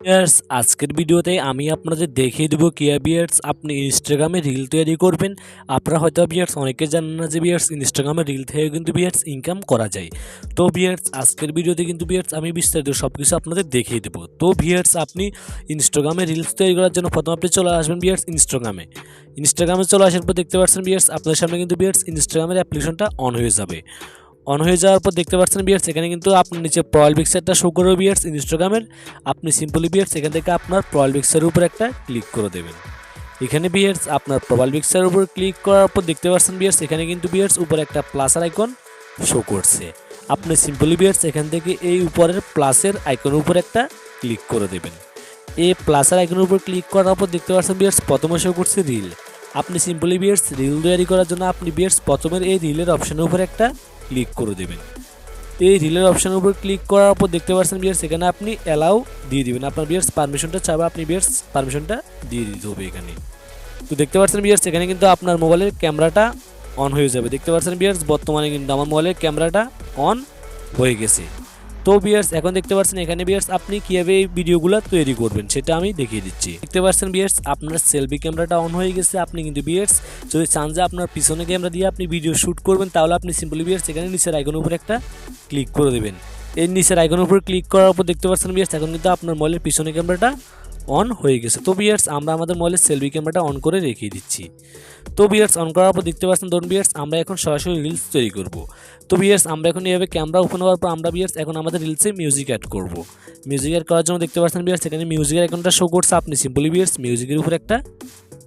Viewers, আজকের ভিডিওতে আমি আপনাদের দেখিয়ে দেবো কিভাবে ভিউয়ার্স আপনি ইনস্টাগ্রামে রিল তৈরি করবেন। আপনারা হয়তো ভিউয়ার্স অনেকে জানেন না যে ভিউয়ার্স ইনস্টাগ্রামে রিল থেকে কিন্তু ভিউয়ার্স ইনকাম করা যায়। তো ভিউয়ার্স আজকের ভিডিওতে কিন্তু ভিউয়ার্স আমি বিস্তারিত সব কিছু আপনাদের দেখিয়ে দেবো। তো ভিউয়ার্স আপনি ইনস্টাগ্রামে রিলস তৈরি করার জন্য প্রথমে আপনি চলে আসবেন ভিউয়ার্স ইনস্টাগ্রামে চলে আসার পর দেখতে পাচ্ছেন ভিউয়ার্স আপনার সামনে কিন্তু ভিউয়ার্স ইনস্টাগ্রামের অ্যাপ্লিকেশনটা অন হয়ে যাবে। অন হয়ে যাওয়ার পর দেখতে পাচ্ছেন ভিউয়ার্স এখানে কিন্তু আপনার নিচে প্রোফাইল পিকচারটা শো করবে ভিউয়ার্স ইনস্টাগ্রামের। আপনি সিম্পলি ভিউয়ার্স এখান থেকে আপনার প্রোফাইল পিকচারের উপর একটা ক্লিক করে দেবেন। এখানে ভিউয়ার্স আপনার প্রোফাইল পিকচারের উপর ক্লিক করার পর দেখতে পাচ্ছেন ভিউয়ার্স এখানে কিন্তু ভিউয়ার্স উপরে একটা প্লাসের আইকন শো করছে। আপনি সিম্পলি ভিউয়ার্স এখান থেকে এই উপরের প্লাসের আইকনের উপর একটা ক্লিক করে দেবেন। এই প্লাসের আইকনের উপর ক্লিক করার পর দেখতে পাচ্ছেন ভিউয়ার্স প্রথমে শো করছে রিল। আপনি সিম্পলি ভিউয়ার্স রিল তৈরি করার জন্য আপনি ভিউয়ার্স প্রথমের এই রিলের অপশনের উপর একটা ক্লিক করে দেবেন। এই রিলের অপশনের উপর ক্লিক করার পর দেখতে পাচ্ছেন ভিউয়ার্স এখানে আপনি অ্যালাউ দিয়ে দিবেন। আপনার ভিউয়ার্স পারমিশনটা চাইবে, আপনি ভিউয়ার্স পারমিশনটা দিয়ে দিতে হবে এখানে। তো দেখতে পাচ্ছেন ভিউয়ার্স এখানে কিন্তু আপনার মোবাইলের ক্যামেরাটা অন হয়ে যাবে। দেখতে পাচ্ছেন ভিউয়ার্স বর্তমানে কিন্তু আমার মোবাইলের ক্যামেরাটা অন হয়ে গেছে। তো ভিউয়ার্স এখন দেখতে পাচ্ছেন এখানে ভিউয়ার্স আপনি কিভাবে এই ভিডিওগুলো তৈরি করবেন সেটা আমি দেখিয়ে দিচ্ছি। দেখতে পাচ্ছেন ভিউয়ার্স আপনার সেলফি ক্যামেরাটা অন হয়ে গেছে। আপনি কিন্তু ভিউয়ার্স যদি চান যে আপনার পিছনে ক্যামেরা দিয়ে আপনি ভিডিও শ্যুট করবেন তাহলে আপনি সিম্পলি ভিউয়ার্স এখানে নিচের আইকনের উপর একটা ক্লিক করে দেবেন। এই নিচের আইকনের উপর ক্লিক করার পর দেখতে পাচ্ছেন ভিউয়ার্স এখন কিন্তু আপনার মোবাইলের পিছনে ক্যামেরাটা অন হয়ে গেছে। তো ভিউয়ার্স আমরা আমাদের মোবাইলের সেলফি ক্যামেরাটা অন করে রেখে দিচ্ছি। তো ভিউয়ার্স অন করার পর দেখতে পাচ্ছেন ধরুন ভিউয়ার্স আমরা এখন সরাসরি রিলস তৈরি করব। তো ভিউয়ার্স আমরা এখন এইভাবে ক্যামেরা ওপেন হওয়ার পর আমরা ভিউয়ার্স এখন আমাদের রিলসে মিউজিক অ্যাড করব। মিউজিক অ্যাড করার জন্য দেখতে পাচ্ছেন ভিউয়ার্স এখানে মিউজিকের আইকনটা শো করছে। আপনি সিম্পলি ভিউয়ার্স মিউজিকের উপর একটা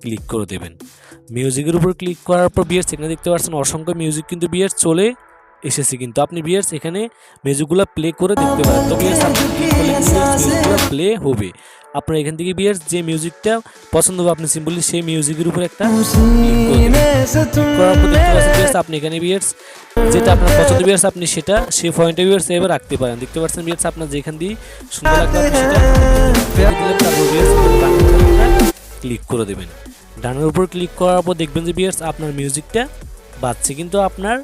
ক্লিক করে দেবেন। মিউজিকের উপর ক্লিক করার পর ভিউয়ার্স এখানে দেখতে পাচ্ছেন অসংখ্য মিউজিক কিন্তু ভিউয়ার্স চলে এসেছে। কিন্তু আপনি ভিউয়ার্স এখানে মিউজিকগুলো প্লে করে দেখতে পারেন। তো ভিউয়ার্স আপনি ক্লিক করলে মিউজিকগুলো প্লে হবে। আপনার এখান থেকে ভিউয়ার্স যে মিউজিকটা পছন্দ হবে আপনি সিম্পলি সেই মিউজিকের উপর একটা আপনি এখানে ভিউয়ার্স যেটা আপনার পছন্দ ভিউয়ার্স আপনি সেটা সেই পয়েন্টে ভিউয়ার্স এভাবে রাখতে পারেন। দেখতে পাচ্ছেন ভিউয়ার্স আপনার যেখান দিয়ে সুন্দর লাগবে আপনি সেটা ক্লিক করে দেবেন। ডানের উপর ক্লিক করার পর দেখবেন যে ভিউয়ার্স আপনার মিউজিকটা বাজছে কিন্তু আপনার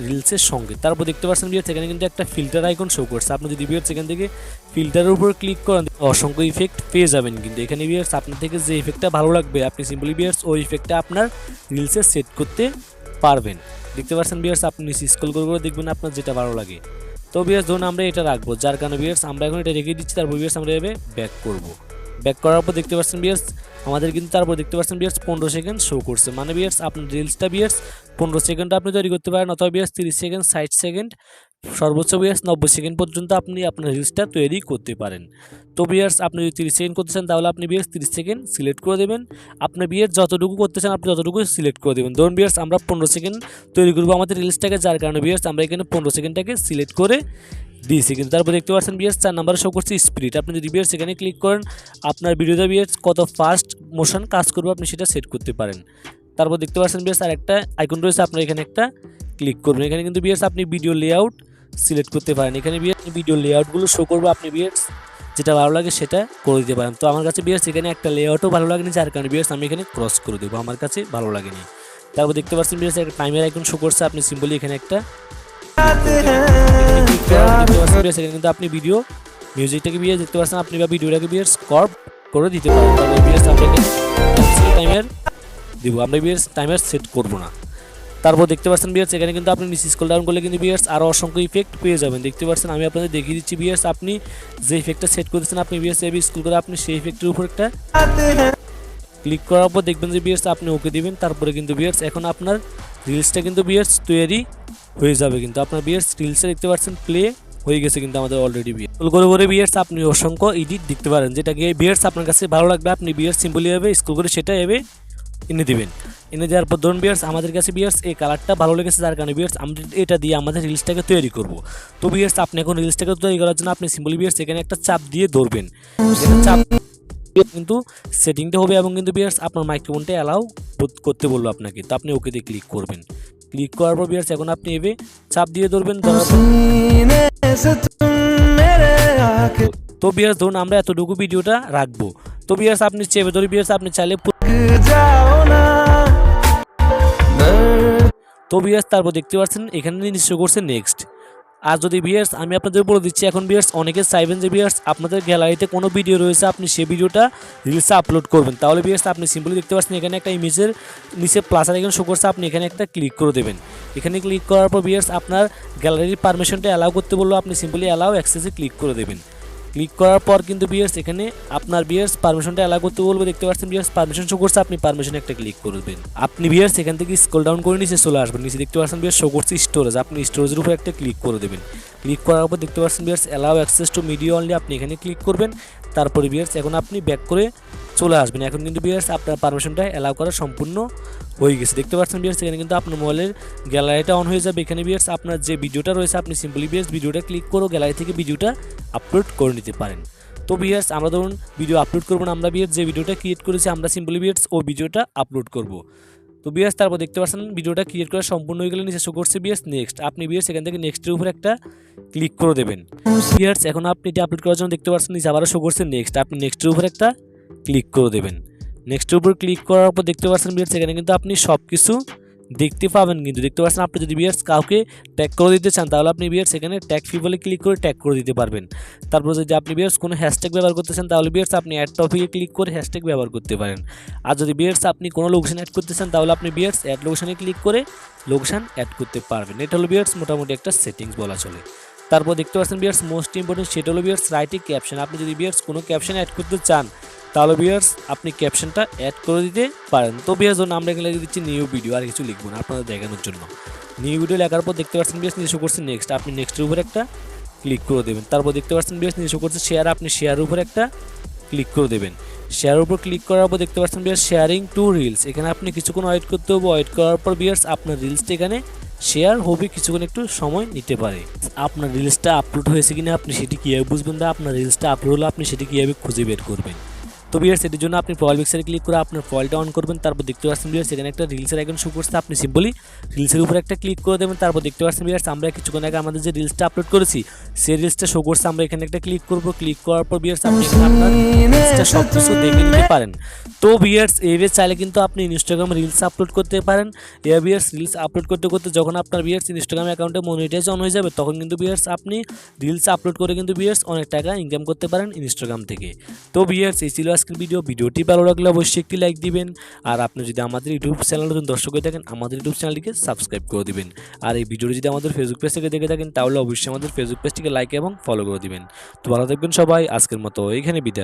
রিলসের সঙ্গে। তারপর দেখতে পাচ্ছেন ভিউয়ার্স এখানে কিন্তু একটা ফিল্টার আইকন শো করছে। আপনি যদি ভিউয়ার্স এখান থেকে ফিল্টারের উপর ক্লিক করেন অসংখ্য ইফেক্ট পেয়ে যাবেন। কিন্তু এখানে ভিউয়ার্স আপনার থেকে যে ইফেক্টটা ভালো লাগবে আপনি সিম্পলি ভিউয়ার্স ওই ইফেক্টটা আপনার রিলসে সেট করতে পারবেন। দেখতে পাচ্ছেন ভিউয়ার্স আপনি নিচে স্ক্রল করে দেখবেন আপনার যেটা ভালো লাগে। তো ভিউয়ার্স ধরুন আমরা এটা রাখবো, যার কারণে ভিউয়ার্স আমরা এখন এটা রেখে দিচ্ছি। তারপর ভিউয়ার্স আমরা এভাবে ব্যাক করব। ব্যাক করার পর দেখতে পাচ্ছেন ভিউয়ার্স আমাদের কিন্তু তারপর দেখতে পাচ্ছেন ভিউয়ার্স 15 সেকেন্ড শো করছে। মানে ভিউয়ার্স আপনার রিলসটা ভিউয়ার্স 15 সেকেন্ডে আপনি তৈরি করতে পারেন, অথবা ভিউয়ার্স 30 সেকেন্ড, 60 সেকেন্ড, সর্বোচ্চ ভিউয়ার্স 90 সেকেন্ড পর্যন্ত আপনি আপনার রিলসটা তৈরি করতে পারেন। তো ভিউয়ার্স আপনি যদি 30 সেকেন্ড করতে চান তাহলে আপনি ভিউয়ার্স 30 সেকেন্ড সিলেক্ট করে দেবেন। আপনি ভিউয়ার্স যতটুকু করতে চান আপনি ততটুকু সিলেক্ট করে দেবেন। ধরুন ভিউয়ার্স আমরা 15 সেকেন্ড তৈরি করবো আমাদের রিলসটাকে, যার কারণে ভিউয়ার্স আমরা এখানে 15 সেকেন্ডটাকে সিলেক্ট করে দিয়েছি। কিন্তু তারপর দেখতে পাচ্ছেন ভিউয়ার্স 4 নম্বরে শো করছে স্পিড। আপনি যদি ভিউয়ার্স এখানে ক্লিক করেন আপনার ভিডিওতে ভিউয়ার্স কত ফাস্ট মোশন কাজ করবে আপনি সেটা সেট করতে পারেন। তারপর দেখতে পাচ্ছেন ভিউয়ার্স আর একটা আইকন রয়েছে, আপনার এখানে একটা ক্লিক করবেন। এখানে কিন্তু ভিউয়ার্স আপনি ভিডিও লেআউট সিলেক্ট করতে পারেন। এখানে ভিউয়ার্স ভিডিও লেআউটগুলো শো করবে, আপনি ভিউয়ার্স যেটা ভালো লাগে সেটা করে দিতে পারেন। তো আমার কাছে ভিউয়ার্স এখানে একটা লেআউটও ভালো লাগেনি, যার কারণে ভিউয়ার্স আমি এখানে ক্রস করে দেবো, আমার কাছে ভালো লাগেনি। তারপর দেখতে পাচ্ছেন ভিউয়ার্স একটা টাইমের আইকন শো করছে। আপনি সিম্পলি এখানে একটা কিন্তু আপনি ভিডিও মিউজিকটাকে ভিউয়ার্স দেখতে পাচ্ছেন আপনি বা ভিডিওটাকে ভিউয়ার্স কর্প করে দিতে পারেন। তারপর ভিউয়ার্স আপনাকে টাইমার দিব, আমরা ভিউয়ার্স টাইমার সেট করব না। তারপর দেখতে পাচ্ছেন ভিউয়ার্স এখানে কিন্তু আপনি নিচে স্ক্রল ডাউন করলে কিন্তু ভিউয়ার্স আরও অসংখ্য ইফেক্ট পেয়ে যাবেন। দেখতে পাচ্ছেন আমি আপনাদের দেখিয়ে দিচ্ছি ভিউয়ার্স আপনি যে ইফেক্টটা সেট করতেছেন আপনি ভিউয়ার্স এভাবে স্ক্রল করে আপনি সেই ইফেক্টের উপর একটা ক্লিক করার পর দেখবেন যে ভিউয়ার্স আপনি ওকে দিবেন। তারপরে কিন্তু ভিউয়ার্স এখন আপনার রিলসটা কিন্তু ভিউয়ার্স তৈরি হয়ে যাবে। কিন্তু আপনার ভিউয়ার্স রিলসটা দেখতে পাচ্ছেন প্লে হয়ে গেছে কিন্তু আমাদের অলরেডি স্ক্রল করে করে ভিউয়ার্স আপনি অসংখ্য এডিট দেখতে পারেন, যেটাকে ভিউয়ার্স আপনার কাছে ভালো লাগবে আপনি ভিউয়ার্স সিম্পলি এভাবে স্ক্রল করে সেটা এভাবে এনে দিবেন। এনে দেওয়ার পর ধরুন ভিউয়ার্স আমাদের কাছে ভিউয়ার্স এই কালারটা ভালো লেগেছে, যার কারণে ভিউয়ার্স আমরা এটা দিয়ে আমাদের রিলসটাকে তৈরি করব। তো ভিউয়ার্স আপনি এখন রিলসটাকে তৈরি করার জন্য আপনি সিম্পলি ভিউয়ার্স এখানে একটা চাপ দিয়ে ধরবেন। চাপ কিন্তু সেটিংটা হবে এবং কিন্তু ভিউয়ার্স আপনার মাইক্রোফোনটা অ্যালাউ করতে বলবো আপনাকে। তো আপনি ওকে দিয়ে ক্লিক করবেন। ক্লিক করার পর ভিউয়ার্স এখন আপনি এভাবে চাপ দিয়ে ধরবেন। তো ভিউয়ার্স ধরুন আমরা এতটুকু ভিডিওটা রাখবো। তো ভিউয়ার্স আপনি চেপে ধরে ভিউয়ার্স আপনি চাইলে তো ভিউয়ার্স তারপর দেখতে পাচ্ছেন এখানে নিশ্চয় করছে নেক্সট। আর যদি ভিউয়ার্স আমি আপনাদের বলে দিচ্ছি, এখন ভিউয়ার্স অনেকে চাইবেন যে ভিউয়ার্স আপনাদের গ্যালারিতে কোনো ভিডিও রয়েছে আপনি সেই ভিডিওটা রিলসে আপলোড করবেন, তাহলে ভিউয়ার্স আপনি সিম্পলি দেখতে পাচ্ছেন এখানে একটা ইমেজের নিচে প্লাস আইকন শো করছে, আপনি এখানে একটা ক্লিক করে দেবেন। এখানে ক্লিক করার পর ভিউয়ার্স আপনার গ্যালারির পারমিশনটা অ্যালাউ করতে বললো, আপনি সিম্পলি অ্যালাউ অ্যাক্সেসে ক্লিক করে দেবেন। ক্লিক করার পর কিন্তু ভিউয়ার্স এখানে আপনার ভিউয়ার্স পারমিশনটা অ্যালাউ করতে বলবো, দেখতে পাচ্ছেন ভিউয়ার্স পারমিশন শো করছে, আপনি পারমিশনে একটা ক্লিক করবেন। আপনি ভিউয়ার্স এখান থেকে স্ক্রল ডাউন করে নিচে চলে আসবেন, নিচে দেখতে পাচ্ছেন ভিউয়ার্স শো করছে স্টোরেজ, আপনি স্টোরেজের উপর একটা ক্লিক করে দেবেন। ক্লিক করার পর দেখতে পাচ্ছেন viewers allow access to media only, আপনি এখানে ক্লিক করবেন। তারপরে ভিউয়ার্স এখন আপনি ব্যাক করে চলে আসবেন। এখন কিন্তু ভিউয়ার্স আপনার পারমিশনটা অ্যালাউ করা সম্পূর্ণ হয়ে গেছে, দেখতে পাচ্ছেন ভিউয়ার্স এখানে কিন্তু আপনার মোবাইলের গ্যালারিটা অন হয়ে যাবে। এখানে ভিউয়ার্স আপনার যে ভিডিওটা রয়েছে আপনি সিম্পলি ভিউয়ার্স ভিডিওটা ক্লিক করে গ্যালারি থেকে ভিডিওটা আপলোড করে নিতে পারেন। তো ভিউয়ার্স আমরা ধরুন ভিডিও আপলোড করবো না, আমরা ভিউয়ার্স যে ভিডিওটা ক্রিয়েট করেছি আমরা সিম্পলি ভিউয়ার্স ওই ভিডিওটা আপলোড করব। তো ভিউয়ার্স তারপর দেখতে পাচ্ছেন ভিডিওটা ক্রিয়েট করা সম্পূর্ণ হয়ে গেলে নিচে শো করছে ভিউয়ার্স নেক্সট, আপনি ভিউয়ার্স এখান থেকে নেক্সটের উপর একটা ক্লিক করে দেবেন। ভিউয়ার্স এখন আপনি এটি আপলোড করার জন্য দেখতে পাচ্ছেন নিচে আবারও শো করছে নেক্সট, আপনি নেক্সটের উপর একটা ক্লিক করে দেবেন। নেক্সটের উপর ক্লিক করার পর দেখতে পাচ্ছেন ভিউয়ার্স এখানে কিন্তু আপনি সব কিছু দেখতে পাবেন। কিন্তু দেখতে পাচ্ছেন আপনি যদি ভিউয়ার্স কাউকে ট্যাগ করে দিতে চান তাহলে আপনি ভিউয়ার্স এখানে ট্যাগ পিপলে ক্লিক করে ট্যাগ করে দিতে পারবেন। তারপর যদি আপনি ভিউয়ার্স কোনো হ্যাশট্যাগ ব্যবহার করতে চান তাহলে ভিউয়ার্স আপনি অ্যাড টপিকে ক্লিক করে হ্যাশট্যাগ ব্যবহার করতে পারেন। আর যদি ভিউয়ার্স আপনি কোনো লোকেশন অ্যাড করতে চান তাহলে আপনি ভিউয়ার্স অ্যাড লোকেশনে ক্লিক করে লোকেশন অ্যাড করতে পারবেন। এটা হলো ভিউয়ার্স মোটামুটি একটা সেটিংস বলা চলে। তারপর দেখতে পাচ্ছেন ভিউয়ার্স মোস্ট ইম্পর্টেন্ট সেটা হলো ভিউয়ার্স রাইটিং ক্যাপশন, আপনি যদি ভিউয়ার্স কোনো ক্যাপশন অ্যাড করতে চান তাহলে ভিউয়ার্স আপনি ক্যাপশনটা অ্যাড করে দিতে পারেন। তো ভিউয়ার্স জন্য আমরা এখানে দিচ্ছি নিউ ভিডিও, আর কিছু লিখবো না আপনাদের দেখানোর জন্য। নিউ ভিডিও লেখার পর দেখতে পাচ্ছেন ভিউয়ার্স নিচে শো করছে নেক্সট, আপনি নেক্সটের উপর একটা ক্লিক করে দেবেন। তারপর দেখতে পাচ্ছেন ভিউয়ার্স নিচে শো করছে শেয়ার, আপনি শেয়ারের উপর একটা ক্লিক করে দেবেন। শেয়ারের উপর ক্লিক করার পর দেখতে পাচ্ছেন ভিউয়ার্স শেয়ারিং টু রিলস, এখানে আপনি কিছুক্ষণ ওয়েট করতে হবে। ওয়েট করার পর ভিউয়ার্স আপনার রিলসটা এখানে শেয়ার হবে, কিছুক্ষণ একটু সময় নিতে পারে। আপনার রিলসটা আপলোড হয়েছে কিনা আপনি সেটি কীভাবে বুঝবেন, বা আপনার রিলসটা আপলোড হলে আপনি সেটি কীভাবে খুঁজে বের করবেন। তো ভিউয়ার্স এটির জন্য আপনি প্রোফাইল পিকচারে ক্লিক করে আপনার প্রোফাইলটা অন করবেন। তারপর দেখতে পাচ্ছেন ভিউয়ার্স এখানে একটা রিলসের আইকন শো করছে, আপনি সিম্পলি রিলসের উপর একটা ক্লিক করে দেবেন। তারপর দেখতে পাচ্ছেন ভিউয়ার্স আমরা কিছুক্ষণ আগে আমাদের যে রিলসটা আপলোড করেছি সেই রিলসটা শো করছে, আমরা এখানে একটা ক্লিক করব। ক্লিক করার পর ভিউয়ার্স আপনি এখানে আপনার রিলসটা সব কিছু দেখে নিতে পারেন। তো ভিউয়ার্স এইভাবে চাইলে কিন্তু আপনি ইনস্টাগ্রামে রিলস আপলোড করতে পারেন। এই ভিউয়ার্স রিলস আপলোড করতে করতে যখন আপনার ভিউয়ার্স ইনস্টাগ্রাম অ্যাকাউন্টে মনিটাইজ অন হয়ে যাবে তখন কিন্তু ভিউয়ার্স আপনি রিলস আপলোড করে কিন্তু ভিউয়ার্স অনেক টাকা ইনকাম করতে পারেন ইনস্টাগ্রাম থেকে। তো ভিউয়ার্স এই ছিল আজকের ভিডিওটি ভালো লাগলে অবশ্যই একটি লাইক দিবেন। আর আপনি যদি আমাদের ইউটিউব চ্যানেল নতুন দর্শক হয়ে থাকেন আমাদের ইউটিউব চ্যানেলটিকে সাবস্ক্রাইব করে দিবেন। আর এই ভিডিওটি যদি আমাদের ফেসবুক পেজ থেকে দেখে থাকেন তাহলে অবশ্যই আমাদের ফেসবুক পেজটিকে লাইক এবং ফলো করে দিবেন। তো ভালো থাকবেন সবাই, আজকের মতো এইখানে বিদায়।